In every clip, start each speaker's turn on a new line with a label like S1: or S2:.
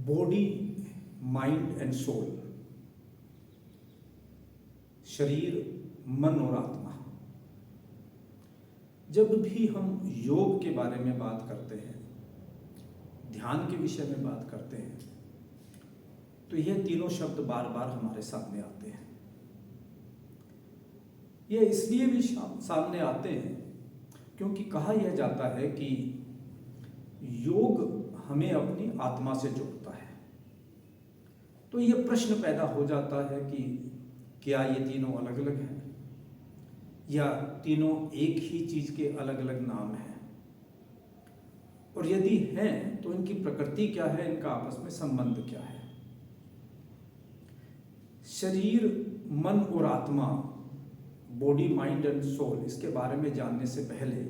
S1: Body, mind and soul, शरीर, मन और आत्मा। जब भी हम योग के बारे में बात करते हैं, ध्यान के विषय में बात करते हैं, तो यह तीनों शब्द बार बार हमारे सामने आते हैं। ये इसलिए भी सामने आते हैं क्योंकि कहा यह जाता है कि योग हमें अपनी आत्मा से जोड़ता है। तो यह प्रश्न पैदा हो जाता है कि क्या ये तीनों अलग अलग हैं या तीनों एक ही चीज के अलग अलग नाम हैं, और यदि हैं तो इनकी प्रकृति क्या है, इनका आपस में संबंध क्या है। शरीर, मन और आत्मा, बॉडी, माइंड एंड सोल, इसके बारे में जानने से पहले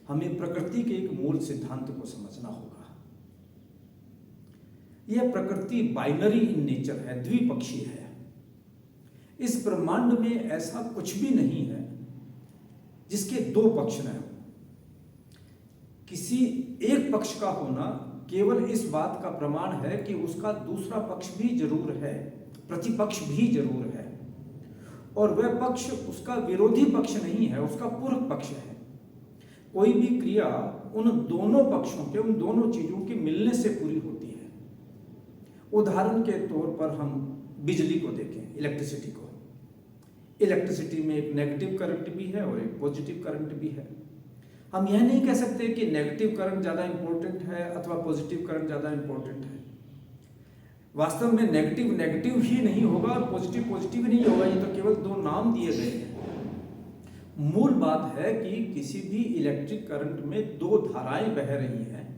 S1: हमें प्रकृति के एक मूल सिद्धांत को समझना होगा। यह प्रकृति बाइनरी इन नेचर है, द्विपक्षीय है। इस ब्रह्मांड में ऐसा कुछ भी नहीं है जिसके दो पक्ष न हो। किसी एक पक्ष का होना केवल इस बात का प्रमाण है कि उसका दूसरा पक्ष भी जरूर है, प्रतिपक्ष भी जरूर है, और वह पक्ष उसका विरोधी पक्ष नहीं है, उसका पूरक पक्ष है। कोई भी क्रिया उन दोनों पक्षों के, उन दोनों चीजों के मिलने से पूरी होती है। उदाहरण के तौर पर हम बिजली को देखें, इलेक्ट्रिसिटी को। इलेक्ट्रिसिटी में एक नेगेटिव करंट भी है और एक पॉजिटिव करंट भी है। हम यह नहीं कह सकते कि नेगेटिव करंट ज़्यादा इंपॉर्टेंट है अथवा पॉजिटिव करंट ज़्यादा इंपॉर्टेंट है। वास्तव में नेगेटिव नेगेटिव ही नहीं होगा और पॉजिटिव पॉजिटिव नहीं होगा, ये तो केवल दो नाम दिए गए हैं। मूल बात है कि किसी भी इलेक्ट्रिक करंट में दो धाराएं बह रही हैं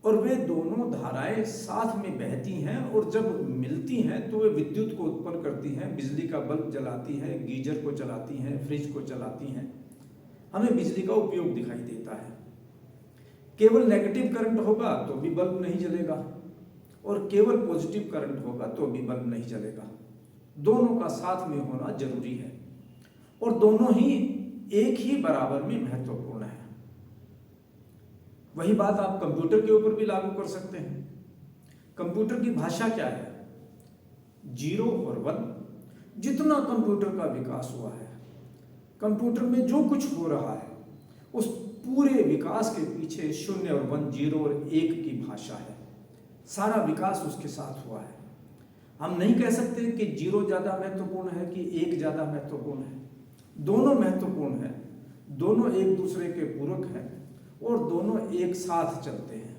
S1: और वे दोनों धाराएं साथ में बहती हैं, और जब मिलती हैं तो वे विद्युत को उत्पन्न करती हैं, बिजली का बल्ब जलाती हैं, गीजर को चलाती हैं, फ्रिज को चलाती हैं, हमें बिजली का उपयोग दिखाई देता है। केवल नेगेटिव करंट होगा तो भी बल्ब नहीं जलेगा, और केवल पॉजिटिव करंट होगा तो भी बल्ब नहीं जलेगा। दोनों का साथ में होना जरूरी है, और दोनों ही एक ही बराबर में महत्वपूर्ण है। वही बात आप कंप्यूटर के ऊपर भी लागू कर सकते हैं। कंप्यूटर की भाषा क्या है? 0 और 1। जितना कंप्यूटर का विकास हुआ है, कंप्यूटर में जो कुछ हो रहा है, उस पूरे विकास के पीछे 0 और 1, 0 और 1 की भाषा है। सारा विकास उसके साथ हुआ है। हम नहीं कह सकते कि 0 ज्यादा महत्वपूर्ण है कि 1 ज्यादा महत्वपूर्ण है। दोनों महत्वपूर्ण है, दोनों एक दूसरे के पूरक हैं, और दोनों एक साथ चलते हैं।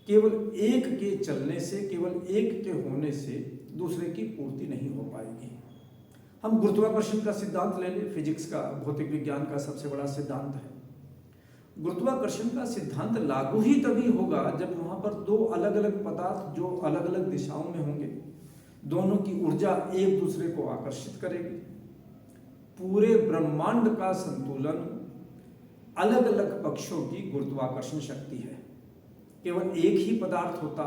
S1: केवल एक के चलने से, केवल एक के होने से दूसरे की पूर्ति नहीं हो पाएगी। हम गुरुत्वाकर्षण का सिद्धांत ले लें, फिजिक्स का, भौतिक विज्ञान का सबसे बड़ा सिद्धांत है। गुरुत्वाकर्षण का सिद्धांत लागू ही तभी होगा जब वहां पर दो अलग अलग पदार्थ जो अलग अलग दिशाओं में होंगे, दोनों की ऊर्जा एक दूसरे को आकर्षित करेगी। पूरे ब्रह्मांड का संतुलन अलग अलग पक्षों की गुरुत्वाकर्षण शक्ति है। केवल एक ही पदार्थ होता,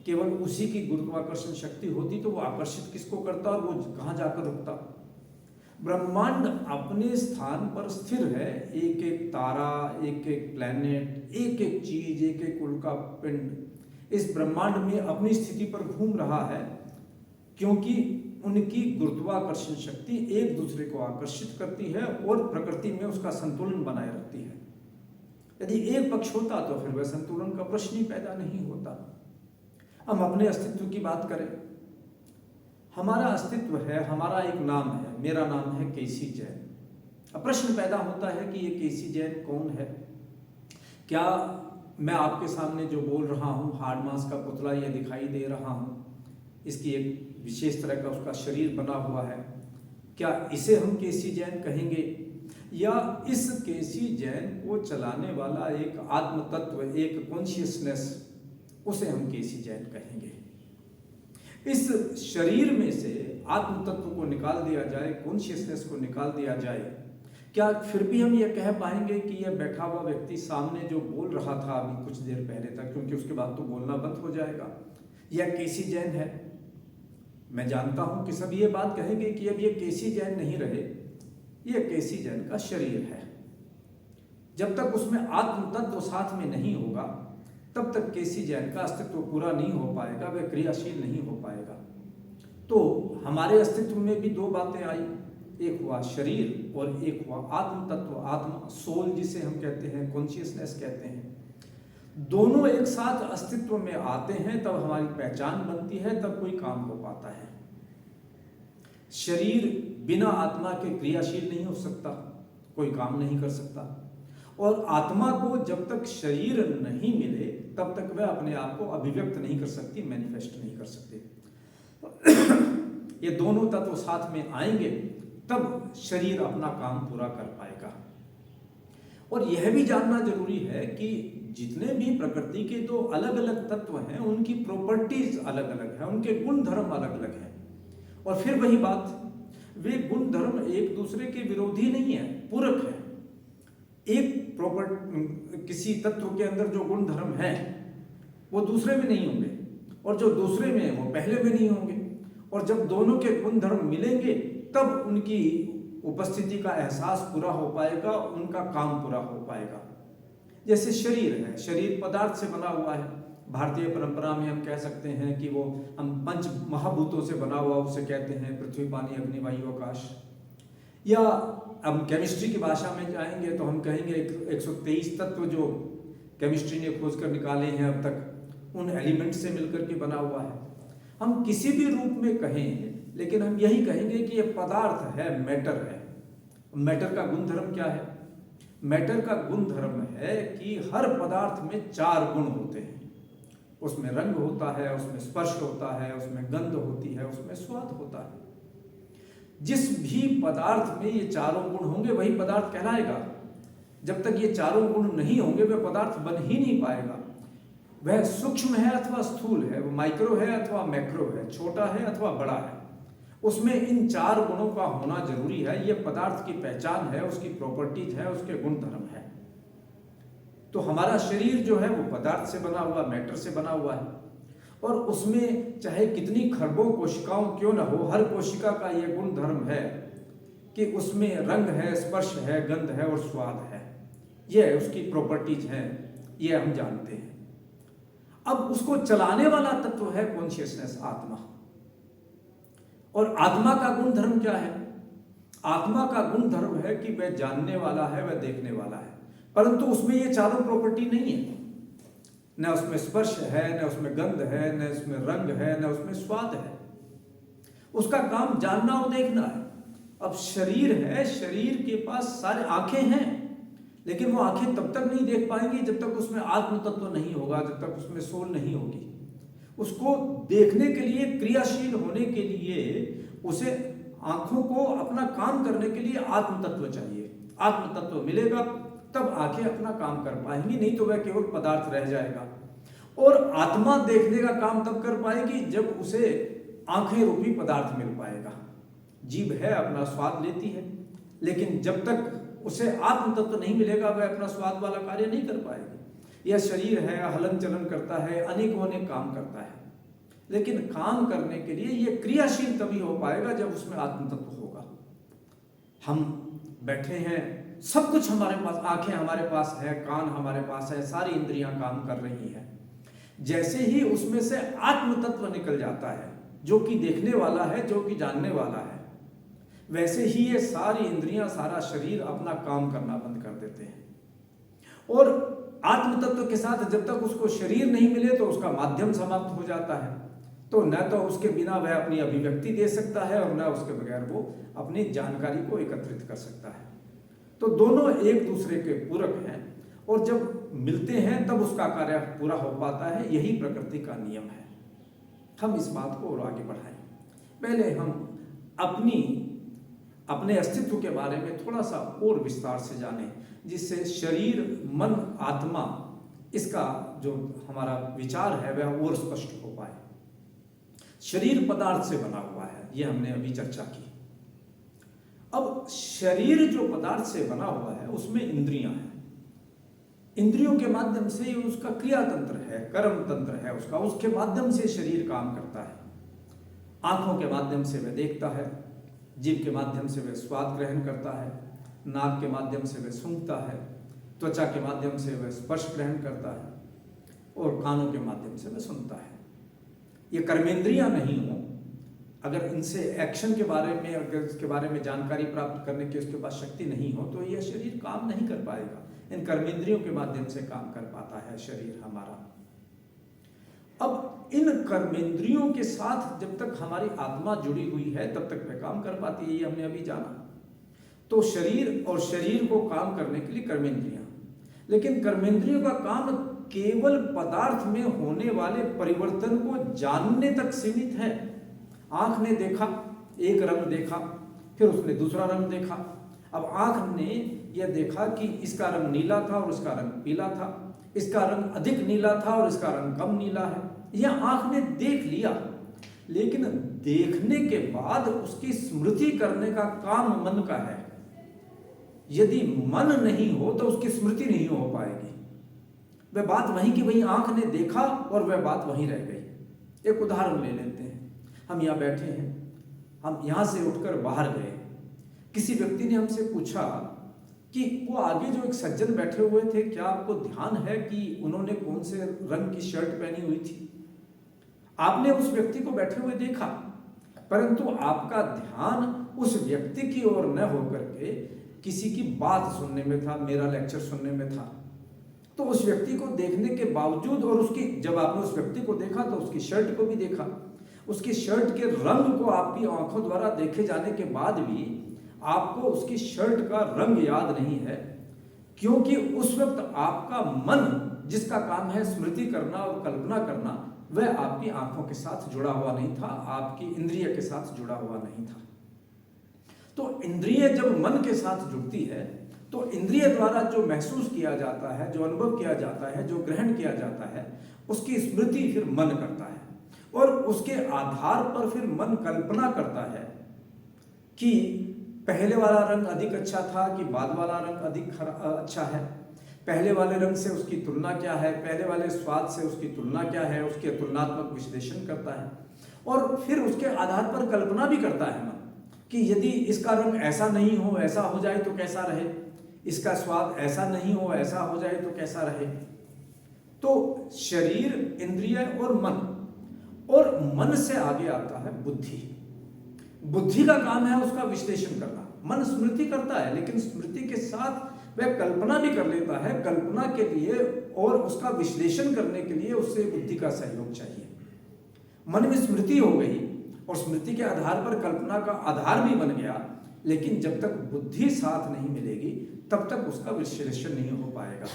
S1: केवल उसी की गुरुत्वाकर्षण शक्ति होती तो वो आकर्षित किसको करता और वो कहां जाकर रुकता? ब्रह्मांड अपने स्थान पर स्थिर है। एक एक तारा, एक एक प्लैनेट, एक एक चीज, एक एक उल्का पिंड इस ब्रह्मांड में अपनी स्थिति पर घूम रहा है, क्योंकि उनकी गुरुत्वाकर्षण शक्ति एक दूसरे को आकर्षित करती है और प्रकृति में उसका संतुलन बनाए रखती है। यदि एक पक्ष होता तो फिर वह संतुलन का प्रश्न ही पैदा नहीं होता। हम अपने अस्तित्व की बात करें। हमारा अस्तित्व है, हमारा एक नाम है, मेरा नाम है केसी जैन। अब प्रश्न पैदा होता है कि ये केसी जैन कौन है? क्या मैं आपके सामने जो बोल रहा हूँ, हार्ड मास का पुतला ये दिखाई दे रहा हूँ, इसकी एक विशेष तरह का उसका शरीर बना हुआ है, क्या इसे हम केसी जैन कहेंगे? या इस केसी जैन को चलाने वाला एक आत्म तत्व, एक कॉन्शियसनेस, उसे हम केसी जैन कहेंगे? इस शरीर में से आत्म तत्व को निकाल दिया जाए, कॉन्शियसनेस को निकाल दिया जाए, क्या फिर भी हम ये कह पाएंगे कि यह बैठा हुआ व्यक्ति सामने जो बोल रहा था अभी कुछ देर पहले तक, क्योंकि उसके बाद तो बोलना बंद हो जाएगा, यह केसी जैन है? मैं जानता हूं कि सब ये बात कहेंगे कि अब ये केसी जैन नहीं रहे, ये केसी जैन का शरीर है। जब तक उसमें आत्म तत्व साथ में नहीं होगा, तब तक केसी जैन का अस्तित्व पूरा नहीं हो पाएगा, वह क्रियाशील नहीं हो पाएगा। तो हमारे अस्तित्व में भी दो बातें आई, एक हुआ शरीर और एक हुआ आत्म तत्व, आत्मा, सोल जिसे हम कहते हैं, कॉन्शियसनेस कहते हैं। दोनों एक साथ अस्तित्व में आते हैं तब हमारी पहचान बनती है, तब कोई काम हो पाता है। शरीर बिना आत्मा के क्रियाशील नहीं हो सकता, कोई काम नहीं कर सकता। और आत्मा को जब तक शरीर नहीं मिले तब तक वह अपने आप को अभिव्यक्त नहीं कर सकती, मैनिफेस्ट नहीं कर सकती। ये दोनों तत्व साथ में आएंगे तब शरीर अपना काम पूरा कर पाएगा। और यह भी जानना जरूरी है कि जितने भी प्रकृति के दो अलग अलग तत्व हैं उनकी प्रॉपर्टीज अलग अलग है, उनके गुण धर्म अलग अलग हैं। और फिर वही बात, वे गुण धर्म एक दूसरे के विरोधी नहीं है, पूरक है। एक किसी तत्व के अंदर जो गुण धर्म है वो दूसरे में नहीं होंगे, और जो दूसरे में है वो पहले में नहीं होंगे। और जब दोनों के गुण धर्म मिलेंगे तब उनकी उपस्थिति का एहसास पूरा हो पाएगा, उनका काम पूरा हो पाएगा। जैसे शरीर है, शरीर पदार्थ से बना हुआ है। भारतीय परंपरा में हम कह सकते हैं कि वो हम पंच महाभूतों से बना हुआ उसे कहते हैं, पृथ्वी, पानी, अग्नि, वायु, आकाश। या अब केमिस्ट्री की भाषा में जाएंगे तो हम कहेंगे 123 तत्व जो केमिस्ट्री ने खोज कर निकाले हैं अब तक, उन एलिमेंट से मिलकर के बना हुआ है। हम किसी भी रूप में कहें लेकिन हम यही कहेंगे कि यह पदार्थ है, मैटर है। मैटर का गुण धर्म क्या है? मैटर का गुण धर्म है कि हर पदार्थ में 4 गुण होते हैं। उसमें रंग होता है, उसमें स्पर्श होता है, उसमें गंध होती है, उसमें स्वाद होता है। जिस भी पदार्थ में ये 4 गुण होंगे वही पदार्थ कहलाएगा। जब तक ये 4 गुण नहीं होंगे वह पदार्थ बन ही नहीं पाएगा। वह सूक्ष्म है अथवा स्थूल है, वो माइक्रो है अथवा मैक्रो है, छोटा है अथवा बड़ा है, उसमें इन 4 गुणों का होना जरूरी है। यह पदार्थ की पहचान है, उसकी प्रॉपर्टीज है, उसके गुण धर्म है। तो हमारा शरीर जो है वो पदार्थ से बना हुआ, मैटर से बना हुआ है, और उसमें चाहे कितनी खरबों कोशिकाओं क्यों ना हो, हर कोशिका का यह गुण धर्म है कि उसमें रंग है, स्पर्श है, गंध है और स्वाद है। यह उसकी प्रॉपर्टीज हैं, यह हम जानते हैं। अब उसको चलाने वाला तत्व है कॉन्शियसनेस, आत्मा। और आत्मा का गुण धर्म क्या है? आत्मा का गुण धर्म है कि वह जानने वाला है, वह देखने वाला है, परंतु उसमें ये 4 प्रॉपर्टी नहीं है। न उसमें स्पर्श है, न उसमें गंध है, न उसमें रंग है, न उसमें स्वाद है। उसका काम जानना और देखना है। अब शरीर है, शरीर के पास सारे आंखें हैं, लेकिन वो आंखें तब तक नहीं देख पाएंगी जब तक उसमें आत्म तत्व नहीं होगा, जब तक उसमें सोल नहीं होगी। उसको देखने के लिए, क्रियाशील होने के लिए उसे आंखों को अपना काम करने के लिए आत्म तत्व चाहिए। आत्म तत्व मिलेगा तब आंखें अपना काम कर पाएंगी, नहीं तो वह केवल पदार्थ रह जाएगा। और आत्मा देखने का काम तब कर पाएगी जब उसे आंखें रूपी पदार्थ मिल पाएगा। जीभ है, अपना स्वाद लेती है, लेकिन जब तक उसे आत्म तत्व नहीं मिलेगा वह अपना स्वाद वाला कार्य नहीं कर पाएगी। यह शरीर है, हलन चलन करता है, अनेकों अनेक काम करता है, लेकिन काम करने के लिए यह क्रियाशील तभी हो पाएगा जब उसमें आत्म तत्व होगा। हम बैठे हैं, सब कुछ हमारे पास, आंखें हमारे पास है, कान हमारे पास है, सारी इंद्रियां काम कर रही हैं। जैसे ही उसमें से आत्म तत्व निकल जाता है जो कि देखने वाला है, जो कि जानने वाला है, वैसे ही ये सारी इंद्रियां, सारा शरीर अपना काम करना बंद कर देते हैं। और आत्म तत्व के साथ जब तक उसको शरीर नहीं मिले तो उसका माध्यम समाप्त हो जाता है। तो न तो उसके बिना वह अपनी अभिव्यक्ति दे सकता है और न उसके बगैर वो अपनी जानकारी को एकत्रित कर सकता है। तो दोनों एक दूसरे के पूरक हैं, और जब मिलते हैं तब उसका कार्य पूरा हो पाता है। यही प्रकृति का नियम है। हम इस बात को और आगे बढ़ाएं। पहले हम अपने अस्तित्व के बारे में थोड़ा सा और विस्तार से जानें, जिससे शरीर, मन, आत्मा, इसका जो हमारा विचार है वह और स्पष्ट हो पाए। शरीर पदार्थ से बना हुआ है, यह हमने अभी चर्चा की। अब शरीर जो पदार्थ से बना हुआ है उसमें इंद्रियां हैं। इंद्रियों के माध्यम से उसका क्रिया तंत्र है, कर्म तंत्र है उसका, उसके माध्यम से शरीर काम करता है। आंखों के माध्यम से वह देखता है, जीभ के माध्यम से वह स्वाद ग्रहण करता है, नाक के माध्यम से वह सूंघता है, त्वचा के माध्यम से वह स्पर्श ग्रहण करता है, और कानों के माध्यम से वह सुनता है। ये कर्मेंद्रियां नहीं हो, अगर इनसे एक्शन के बारे में, अगर इसके बारे में जानकारी प्राप्त करने की उसके पास शक्ति नहीं हो तो यह शरीर काम नहीं कर पाएगा। इन कर्मेंद्रियों के माध्यम से काम कर पाता है शरीर हमारा। अब इन कर्मेंद्रियों के साथ जब तक हमारी आत्मा जुड़ी हुई है तब तक वह काम कर पाती है, ये हमने अभी जाना। तो शरीर और शरीर को काम करने के लिए कर्मेंद्रियां, लेकिन कर्मेंद्रियों का काम केवल पदार्थ में होने वाले परिवर्तन को जानने तक सीमित है। आंख ने देखा, एक रंग देखा, फिर उसने दूसरा रंग देखा। अब आंख ने यह देखा कि इसका रंग नीला था और इसका रंग पीला था, इसका रंग अधिक नीला था और इसका रंग कम नीला है। यह आंख ने देख लिया, लेकिन देखने के बाद उसकी स्मृति करने का काम मन का है। यदि मन नहीं हो तो उसकी स्मृति नहीं हो पाएगी। वह बात वहीं की वहीं आंख ने देखा और वह बात वहीं रह गई। एक उदाहरण ले लेते हैं। हम यहाँ बैठे हैं, हम यहाँ से उठकर बाहर गए, किसी व्यक्ति ने हमसे पूछा कि वो आगे जो एक सज्जन बैठे हुए थे, क्या आपको ध्यान है कि उन्होंने कौन से रंग की शर्ट पहनी हुई थी? आपने उस व्यक्ति को बैठे हुए देखा, परंतु आपका ध्यान उस व्यक्ति की ओर न होकर के किसी की बात सुनने में था, मेरा लेक्चर सुनने में था। तो उस व्यक्ति को देखने के बावजूद, और उसकी, जब आपने उस व्यक्ति को देखा तो उसकी शर्ट को भी देखा, उसकी शर्ट के रंग को आपकी आंखों द्वारा देखे जाने के बाद भी आपको उसकी शर्ट का रंग याद नहीं है, क्योंकि उस वक्त आपका मन, जिसका काम है स्मृति करना और कल्पना करना, वह आपकी आंखों के साथ जुड़ा हुआ नहीं था, आपकी इंद्रिय के साथ जुड़ा हुआ नहीं था। तो इंद्रिय जब मन के साथ जुड़ती है तो इंद्रिय द्वारा जो महसूस किया जाता है, जो अनुभव किया जाता है, जो ग्रहण किया जाता है, उसकी स्मृति फिर मन करता है, और उसके आधार पर फिर मन कल्पना करता है कि पहले वाला रंग अधिक अच्छा था कि बाद वाला रंग अधिक अच्छा है, पहले वाले रंग से उसकी तुलना क्या है, पहले वाले स्वाद से उसकी तुलना क्या है, उसके तुलनात्मक विश्लेषण करता है, और फिर उसके आधार पर कल्पना भी करता है मन कि यदि इसका रंग ऐसा नहीं हो, ऐसा हो जाए तो कैसा रहे, इसका स्वाद ऐसा नहीं हो, ऐसा हो जाए तो कैसा रहे। तो शरीर, इंद्रिय और मन से आगे आता है बुद्धि। बुद्धि का काम है उसका विश्लेषण करना। मन स्मृति करता है, लेकिन स्मृति के साथ वह कल्पना भी कर लेता है। कल्पना के लिए और उसका विश्लेषण करने के लिए उससे बुद्धि का सहयोग चाहिए। मन में स्मृति हो गई और स्मृति के आधार पर कल्पना का आधार भी बन गया, लेकिन जब तक बुद्धि साथ नहीं मिलेगी तब तक उसका विश्लेषण नहीं हो पाएगा।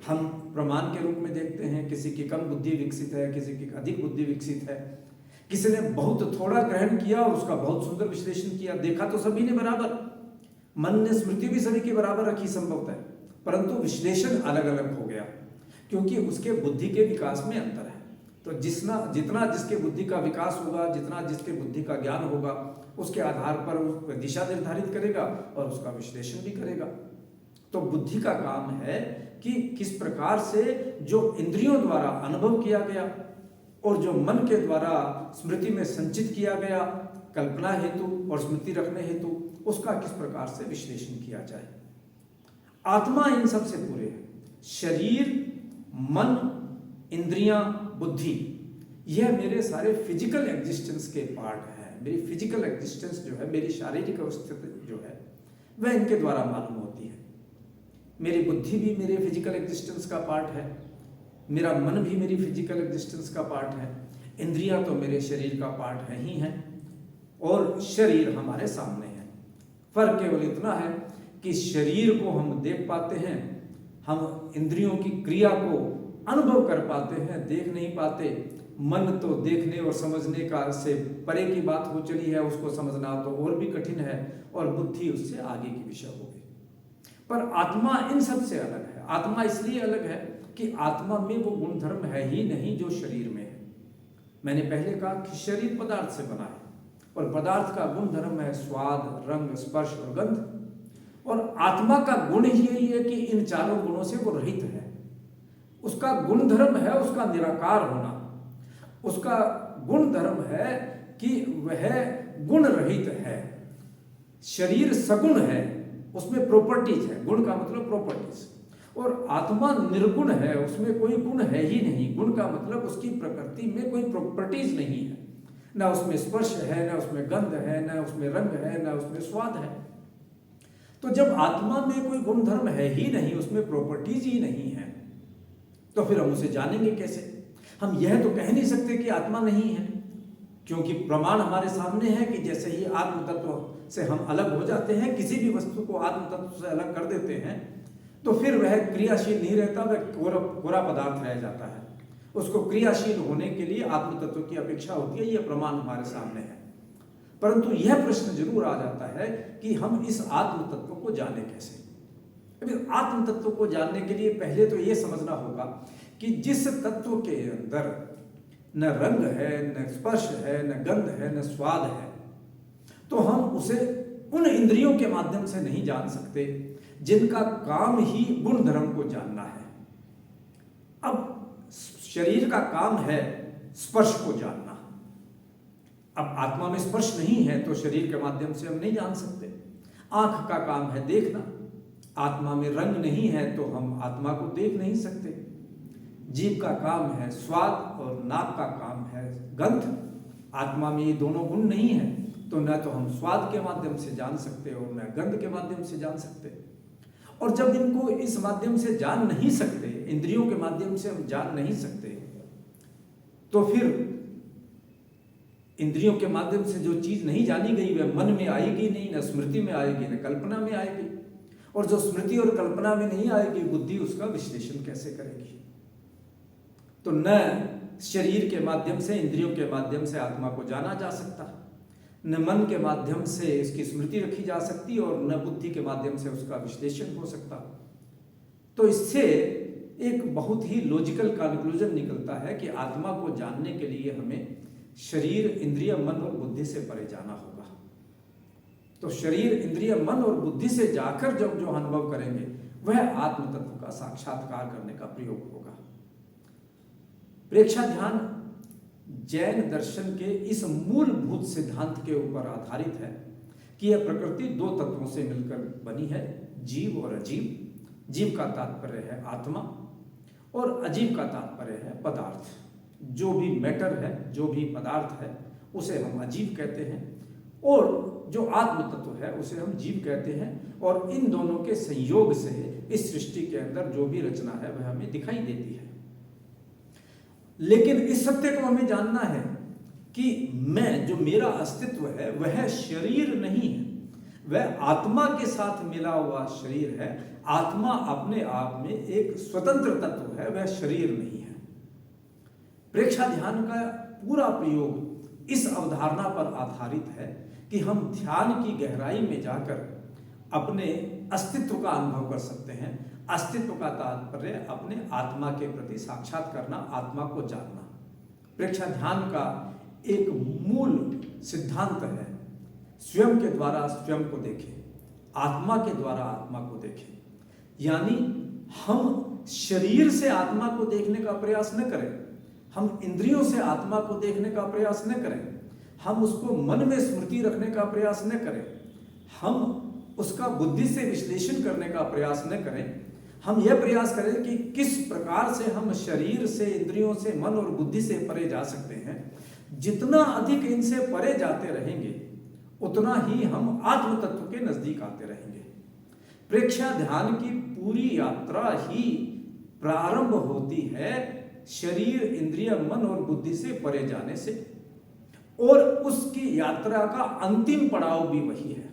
S1: हम प्रमाण के रूप में देखते हैं, किसी की कम बुद्धि विकसित है, किसी की अधिक बुद्धि विकसित है, किसी ने बहुत थोड़ा ग्रहण किया और उसका बहुत सुंदर विश्लेषण किया। देखा तो सभी ने बराबर, मन ने स्मृति भी सभी की बराबर रखी संभवतः, परंतु विश्लेषण अलग अलग हो गया, क्योंकि उसके बुद्धि के विकास में अंतर है। तो जितना जिसके बुद्धि का विकास होगा, जितना जिसके बुद्धि का ज्ञान होगा, उसके आधार पर वो दिशा निर्धारित करेगा और उसका विश्लेषण भी करेगा। तो बुद्धि का काम है कि किस प्रकार से जो इंद्रियों द्वारा अनुभव किया गया और जो मन के द्वारा स्मृति में संचित किया गया कल्पना हेतु और स्मृति रखने हेतु, उसका किस प्रकार से विश्लेषण किया जाए। आत्मा इन सब से पूरे है। शरीर, मन, इंद्रियां, बुद्धि, यह मेरे सारे फिजिकल एग्जिस्टेंस के पार्ट है। मेरी फिजिकल एग्जिस्टेंस जो है, मेरी शारीरिक अवस्थिति जो है, वह इनके द्वारा मालूम होती है। मेरी बुद्धि भी मेरे फिजिकल एग्जिस्टेंस का पार्ट है, मेरा मन भी मेरी फिजिकल एग्जिस्टेंस का पार्ट है, इंद्रियां तो मेरे शरीर का पार्ट है ही हैं, और शरीर हमारे सामने है। फर्क केवल इतना है कि शरीर को हम देख पाते हैं, हम इंद्रियों की क्रिया को अनुभव कर पाते हैं, देख नहीं पाते। मन तो देखने और समझने का से परे की बात हो चली है, उसको समझना तो और भी कठिन है, और बुद्धि उससे आगे की विषय हो गई। पर आत्मा इन सब से अलग है। आत्मा इसलिए अलग है कि आत्मा में वो गुण धर्म है ही नहीं जो शरीर में है। मैंने पहले कहा कि शरीर पदार्थ से बना है, और पदार्थ का गुण धर्म है स्वाद, रंग, स्पर्श और गंध, और आत्मा का गुण ही यही है कि इन चारों गुणों से वो रहित है। उसका गुण धर्म है उसका निराकार होना, उसका गुण धर्म है कि वह गुण रहित है। शरीर सगुण है, उसमें प्रॉपर्टीज है, गुण का मतलब प्रॉपर्टीज, और आत्मा निर्गुण है, उसमें कोई गुण है ही नहीं। गुण का मतलब उसकी प्रकृति में कोई प्रॉपर्टीज नहीं है, ना उसमें स्पर्श है, ना उसमें गंध है, ना उसमें रंग है, ना उसमें स्वाद है। तो जब आत्मा में कोई गुण धर्म है ही नहीं, उसमें प्रॉपर्टीज ही नहीं है, तो फिर हम उसे जानेंगे कैसे? हम यह तो कह नहीं सकते कि आत्मा नहीं है, क्योंकि प्रमाण हमारे सामने है कि जैसे ही आत्म तत्व से हम अलग हो जाते हैं, किसी भी वस्तु को आत्म तत्व से अलग कर देते हैं, तो फिर वह क्रियाशील नहीं रहता, वह कोरा पदार्थ रह जाता है। उसको क्रियाशील होने के लिए आत्म तत्व की अपेक्षा होती है, यह प्रमाण हमारे सामने है। परंतु यह प्रश्न जरूर आ जाता है कि हम इस आत्म तत्व को जाने कैसे? अभी आत्म तत्व को जानने के लिए पहले तो यह समझना होगा कि जिस तत्व के अंदर न रंग है, न स्पर्श है, न गंध है, न स्वाद है, तो हम उसे उन इंद्रियों के माध्यम से नहीं जान सकते जिनका काम ही गुण धर्म को जानना है। अब शरीर का काम है स्पर्श को जानना। अब आत्मा में स्पर्श नहीं है तो शरीर के माध्यम से हम नहीं जान सकते। आंख का काम है देखना, आत्मा में रंग नहीं है तो हम आत्मा को देख नहीं सकते। जीभ का काम है स्वाद और नाक का काम है गंध। आत्मा में ये दोनों गुण नहीं है तो न तो हम स्वाद के माध्यम से जान सकते और न गंध के माध्यम से जान सकते। और जब इनको इस माध्यम से जान नहीं सकते, इंद्रियों के माध्यम से हम जान नहीं सकते, तो फिर इंद्रियों के माध्यम से जो चीज नहीं जानी गई वह मन में आएगी नहीं, न स्मृति में आएगी, न कल्पना में आएगी। और जो स्मृति और कल्पना में नहीं आएगी, बुद्धि उसका विश्लेषण कैसे करेगी? तो न शरीर के माध्यम से, इंद्रियों के माध्यम से आत्मा को जाना जा सकता, न मन के माध्यम से इसकी स्मृति रखी जा सकती और न बुद्धि के माध्यम से उसका विश्लेषण हो सकता। तो इससे एक बहुत ही लॉजिकल कंक्लूजन निकलता है कि आत्मा को जानने के लिए हमें शरीर, इंद्रिय, मन और बुद्धि से परे जाना होगा। तो शरीर, इंद्रिय, मन और बुद्धि से जाकर जब जो अनुभव करेंगे वह आत्म तत्व का साक्षात्कार करने का प्रयोग होगा। प्रेक्षा ध्यान जैन दर्शन के इस मूलभूत सिद्धांत के ऊपर आधारित है कि यह प्रकृति दो तत्वों से मिलकर बनी है, जीव और अजीव। जीव का तात्पर्य है आत्मा और अजीव का तात्पर्य है पदार्थ। जो भी मैटर है, जो भी पदार्थ है, उसे हम अजीव कहते हैं और जो आत्म तत्व है उसे हम जीव कहते हैं। और इन दोनों के संयोग से इस सृष्टि के अंदर जो भी रचना है वह हमें दिखाई देती है। लेकिन इस सत्य को हमें जानना है कि मैं, जो मेरा अस्तित्व है, वह शरीर नहीं है, वह आत्मा के साथ मिला हुआ शरीर है। आत्मा अपने आप में एक स्वतंत्र तत्व है, वह शरीर नहीं है। प्रेक्षा ध्यान का पूरा प्रयोग इस अवधारणा पर आधारित है कि हम ध्यान की गहराई में जाकर अपने अस्तित्व का अनुभव कर सकते हैं। अस्तित्व का तात्पर्य अपने आत्मा के प्रति साक्षात करना, आत्मा को जानना। प्रेक्षा ध्यान का एक मूल सिद्धांत है, स्वयं के द्वारा स्वयं को देखें, आत्मा के द्वारा आत्मा को देखें। यानी हम शरीर से आत्मा को देखने का प्रयास न करें, हम इंद्रियों से आत्मा को देखने का प्रयास न करें, हम उसको मन में स्मृति रखने का प्रयास न करें, हम उसका बुद्धि से विश्लेषण करने का प्रयास न करें। हम यह प्रयास करें कि किस प्रकार से हम शरीर से, इंद्रियों से, मन और बुद्धि से परे जा सकते हैं। जितना अधिक इनसे परे जाते रहेंगे उतना ही हम आत्म तत्व के नजदीक आते रहेंगे। प्रेक्षा ध्यान की पूरी यात्रा ही प्रारंभ होती है शरीर, इंद्रिय, मन और बुद्धि से परे जाने से, और उसकी यात्रा का अंतिम पड़ाव भी वही है।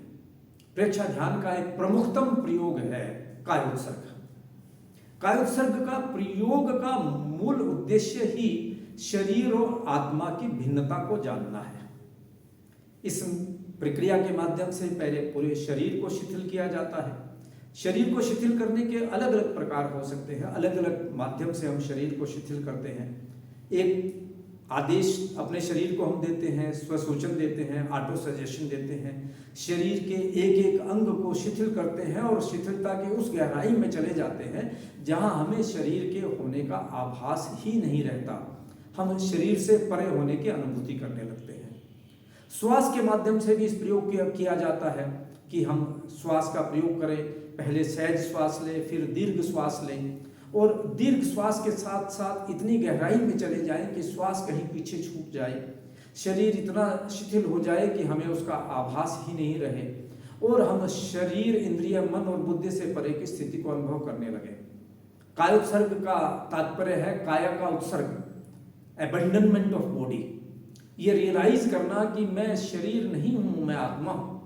S1: प्रेक्षा ध्यान का एक प्रमुखतम प्रयोग है कायोत्सर्ग। कायोत्सर्ग का प्रयोग का मूल उद्देश्य ही शरीर और आत्मा की भिन्नता को जानना है। इस प्रक्रिया के माध्यम से पहले पूरे शरीर को शिथिल किया जाता है। शरीर को शिथिल करने के अलग अलग प्रकार हो सकते हैं, अलग अलग माध्यम से हम शरीर को शिथिल करते हैं। एक आदेश अपने शरीर को हम देते हैं, स्वसूचन देते हैं, ऑटो सजेशन देते हैं, शरीर के एक एक अंग को शिथिल करते हैं और शिथिलता के उस गहराई में चले जाते हैं जहां हमें शरीर के होने का आभास ही नहीं रहता। हम शरीर से परे होने की अनुभूति करने लगते हैं। श्वास के माध्यम से भी इस प्रयोग किया जाता है कि हम श्वास का प्रयोग करें, पहले सहज श्वास लें, फिर दीर्घ श्वास लें, और दीर्घ श्वास के साथ साथ इतनी गहराई में चले जाएं कि श्वास कहीं पीछे छूट जाए, शरीर इतना शिथिल हो जाए कि हमें उसका आभास ही नहीं रहे, और हम शरीर, इंद्रिय, मन और बुद्धि से परे की स्थिति को अनुभव करने लगे। कायोत्सर्ग का तात्पर्य है काया का उत्सर्ग, अबंडनमेंट ऑफ बॉडी। ये रियलाइज करना कि मैं शरीर नहीं हूं, मैं आत्मा हूं।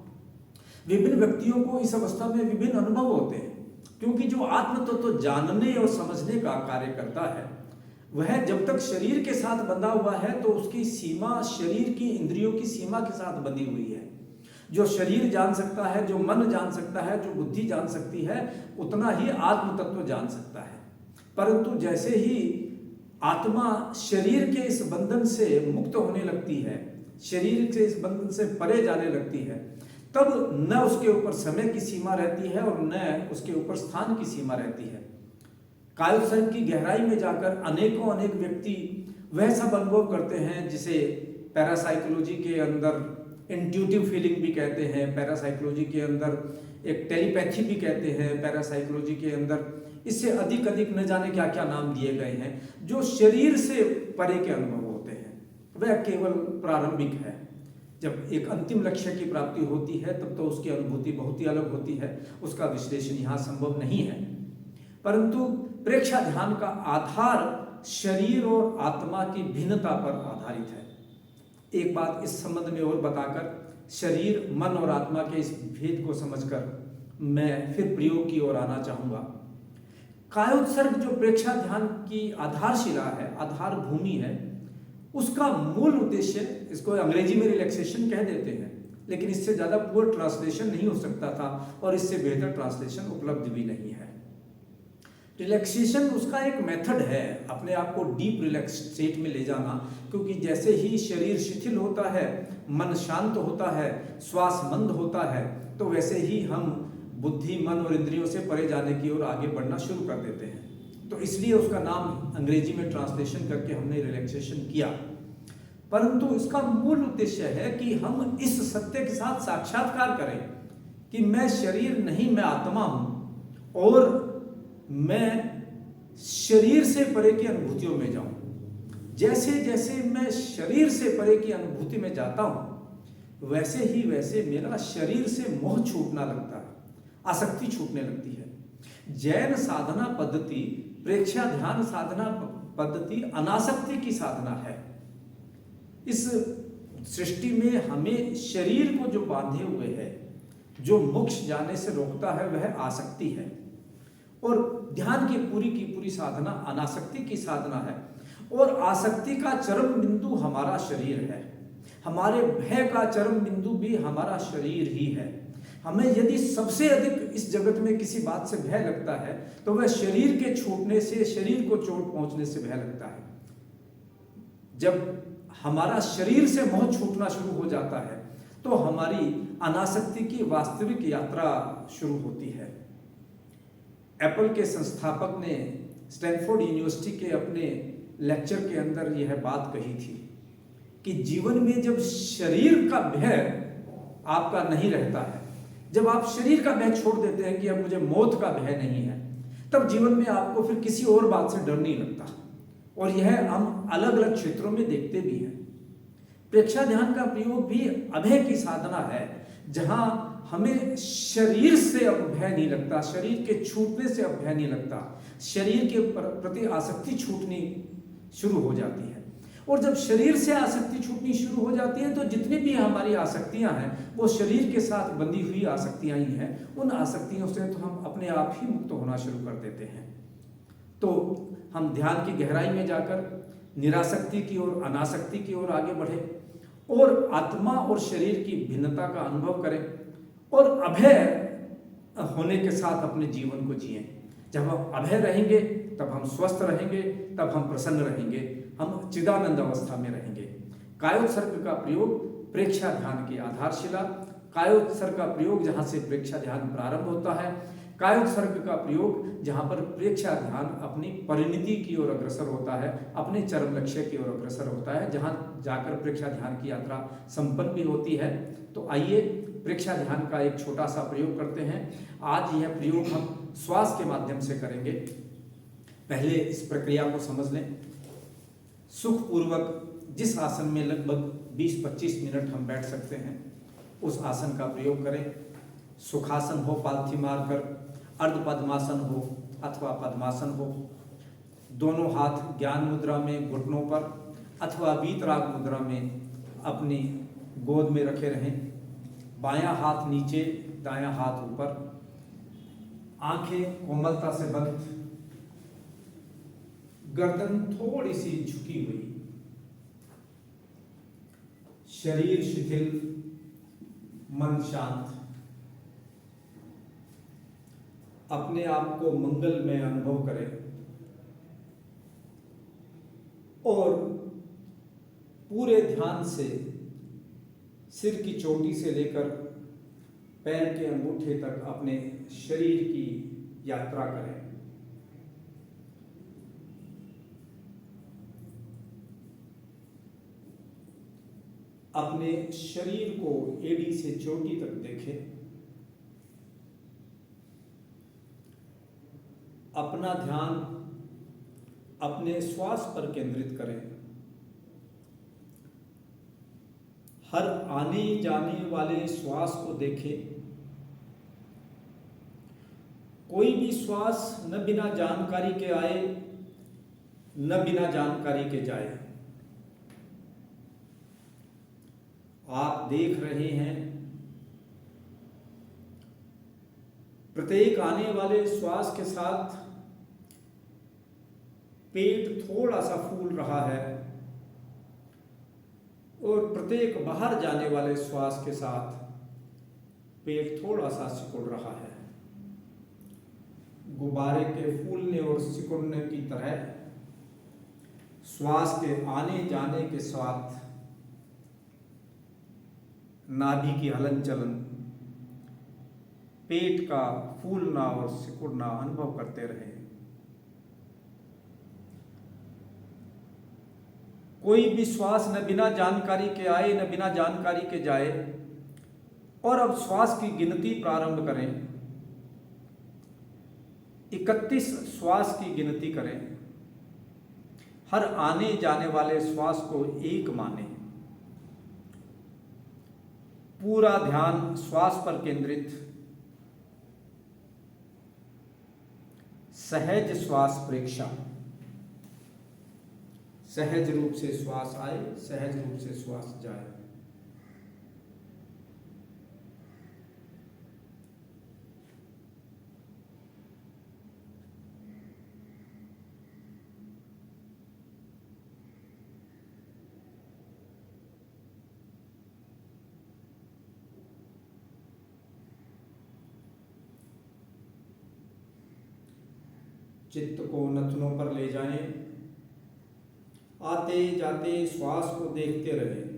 S1: विभिन्न व्यक्तियों को इस अवस्था में विभिन्न अनुभव होते हैं, क्योंकि जो आत्म तत्व तो जानने और समझने का कार्य करता है, वह जब तक शरीर के साथ बंधा हुआ है तो उसकी सीमा शरीर की, इंद्रियों की सीमा के साथ बंधी हुई है। जो शरीर जान सकता है, जो मन जान सकता है, जो बुद्धि जान सकती है, उतना ही आत्म तत्व जान सकता है। परंतु जैसे ही आत्मा शरीर के इस बंधन से मुक्त होने लगती है, शरीर के इस बंधन से परे जाने लगती है, तब न उसके ऊपर समय की सीमा रहती है और न उसके ऊपर स्थान की सीमा रहती है। कायोत्सर्ग की गहराई में जाकर अनेक व्यक्ति वह सब अनुभव करते हैं जिसे पैरासाइकोलॉजी के अंदर इंट्यूटिव फीलिंग भी कहते हैं, पैरासाइकोलॉजी के अंदर एक टेलीपैथी भी कहते हैं, पैरासाइकोलॉजी के अंदर इससे अधिक न जाने क्या क्या नाम दिए गए हैं। जो शरीर से परे के अनुभव होते हैं वह केवल प्रारंभिक है। जब एक अंतिम लक्ष्य की प्राप्ति होती है तब तो उसकी अनुभूति बहुत ही अलग होती है, उसका विश्लेषण यहाँ संभव नहीं है। परंतु प्रेक्षा ध्यान का आधार शरीर और आत्मा की भिन्नता पर आधारित है। एक बात इस संबंध में और बताकर शरीर, मन और आत्मा के इस भेद को समझकर मैं फिर प्रयोग की ओर आना चाहूंगा। कायोत्सर्ग जो प्रेक्षा ध्यान की आधारशिला है, आधार भूमि है, उसका मूल उद्देश्य, इसको अंग्रेजी में रिलैक्सेशन कह देते हैं, लेकिन इससे ज़्यादा पुअर ट्रांसलेशन नहीं हो सकता था और इससे बेहतर ट्रांसलेशन उपलब्ध भी नहीं है। रिलैक्सेशन उसका एक मेथड है अपने आप को डीप रिलैक्स स्टेट में ले जाना, क्योंकि जैसे ही शरीर शिथिल होता है, मन शांत होता है, श्वास मंद होता है, तो वैसे ही हम बुद्धि, मन और इंद्रियों से परे जाने की ओर आगे बढ़ना शुरू कर देते हैं। तो इसलिए उसका नाम अंग्रेजी में ट्रांसलेशन करके हमने रिलैक्सेशन किया। परंतु इसका मूल उद्देश्य है कि हम इस सत्य के साथ साक्षात्कार करें कि मैं शरीर नहीं, मैं आत्मा हूं और मैं शरीर से परे की अनुभूतियों में जाऊं। जैसे जैसे मैं शरीर से परे की अनुभूति में जाता हूं, वैसे ही वैसे मेरा शरीर से मोह छूटना लगता है, आसक्ति छूटने लगती है। जैन साधना पद्धति, प्रेक्षा ध्यान साधना पद्धति अनासक्ति की साधना है। इस सृष्टि में हमें शरीर को जो बांधे हुए है, जो मोक्ष जाने से रोकता है, वह आसक्ति है। और ध्यान की पूरी साधना अनासक्ति की साधना है। और आसक्ति का चरम बिंदु हमारा शरीर है, हमारे भय का चरम बिंदु भी हमारा शरीर ही है। हमें यदि सबसे अधिक इस जगत में किसी बात से भय लगता है तो वह शरीर के छूटने से, शरीर को चोट पहुंचने से भय लगता है। जब हमारा शरीर से मोह छूटना शुरू हो जाता है तो हमारी अनासक्ति की वास्तविक यात्रा शुरू होती है। एप्पल के संस्थापक ने स्टैनफोर्ड यूनिवर्सिटी के अपने लेक्चर के अंदर यह बात कही थी कि जीवन में जब शरीर का भय आपका नहीं रहता है, जब आप शरीर का भय छोड़ देते हैं कि अब मुझे मौत का भय नहीं है, तब जीवन में आपको फिर किसी और बात से डर नहीं लगता। और यह हम अलग अलग क्षेत्रों में देखते भी हैं। प्रेक्षा ध्यान का प्रयोग भी अभय की साधना है, जहां हमें शरीर से अब भय नहीं लगता, शरीर के छूटने से अब भय नहीं लगता, शरीर के प्रति आसक्ति छूटनी शुरू हो जाती है। और जब शरीर से आसक्ति छूटनी शुरू हो जाती है तो जितनी भी हमारी आसक्तियां हैं वो शरीर के साथ बंधी हुई आसक्तियां ही हैं। उन आसक्तियों से तो हम अपने आप ही मुक्त होना शुरू कर देते हैं। तो हम ध्यान की गहराई में जाकर निरासक्ति की ओर, अनासक्ति की ओर आगे बढ़े और आत्मा और शरीर की भिन्नता का अनुभव करें और अभय होने के साथ अपने जीवन को जिएं। जब हम अभय रहेंगे तब हम स्वस्थ रहेंगे, तब हम प्रसन्न रहेंगे, हम चिदानंद अवस्था में रहेंगे। कायोत्सर्ग का प्रयोग प्रेक्षा ध्यान की आधारशिला, कायोत्सर्ग का प्रयोग जहाँ से प्रेक्षा ध्यान प्रारंभ होता है, कायोत्सर्ग का प्रयोग जहाँ पर प्रेक्षा ध्यान अपनी परिणति की ओर अग्रसर होता है, अपने चरम लक्ष्य की ओर अग्रसर होता है, जहाँ जाकर प्रेक्षा ध्यान की यात्रा संपन्न भी होती है। तो आइए प्रेक्षा ध्यान का एक छोटा सा प्रयोग करते हैं। आज यह प्रयोग हम श्वास के माध्यम से करेंगे। पहले इस प्रक्रिया को समझ लें। सुखपूर्वक जिस आसन में लगभग 20-25 मिनट हम बैठ सकते हैं उस आसन का प्रयोग करें। सुखासन हो पालथी मारकर, अर्ध पद्मासन हो अथवा पद्मासन हो। दोनों हाथ ज्ञान मुद्रा में घुटनों पर अथवा वीतराग मुद्रा में अपनी गोद में रखे रहें। बायां हाथ नीचे, दायां हाथ ऊपर, आंखें कोमलता से बंद, गर्दन थोड़ी सी झुकी हुई, शरीर शिथिल, मन शांत। अपने आप को मंगलमय अनुभव करें और पूरे ध्यान से सिर की चोटी से लेकर पैर के अंगूठे तक अपने शरीर की यात्रा करें। अपने शरीर को एड़ी से चोटी तक देखें। अपना ध्यान अपने श्वास पर केंद्रित करें। हर आने जाने वाले श्वास को देखें। कोई भी श्वास न बिना जानकारी के आए न बिना जानकारी के जाए। आप देख रहे हैं प्रत्येक आने वाले श्वास के साथ पेट थोड़ा सा फूल रहा है और प्रत्येक बाहर जाने वाले श्वास के साथ पेट थोड़ा सा सिकुड़ रहा है। गुब्बारे के फूलने और सिकुड़ने की तरह श्वास के आने जाने के साथ नाभि की हलन चलन, पेट का फूलना और सिकुड़ना अनुभव करते रहें। कोई भी श्वास न बिना जानकारी के आए न बिना जानकारी के जाए। और अब श्वास की गिनती प्रारंभ करें। 31 श्वास की गिनती करें। हर आने जाने वाले श्वास को एक माने। पूरा ध्यान श्वास पर केंद्रित। सहज श्वास प्रेक्षा। सहज रूप से श्वास आए, सहज रूप से श्वास जाए। चित्त को नथनों पर ले जाएं। आते जाते श्वास को देखते रहें।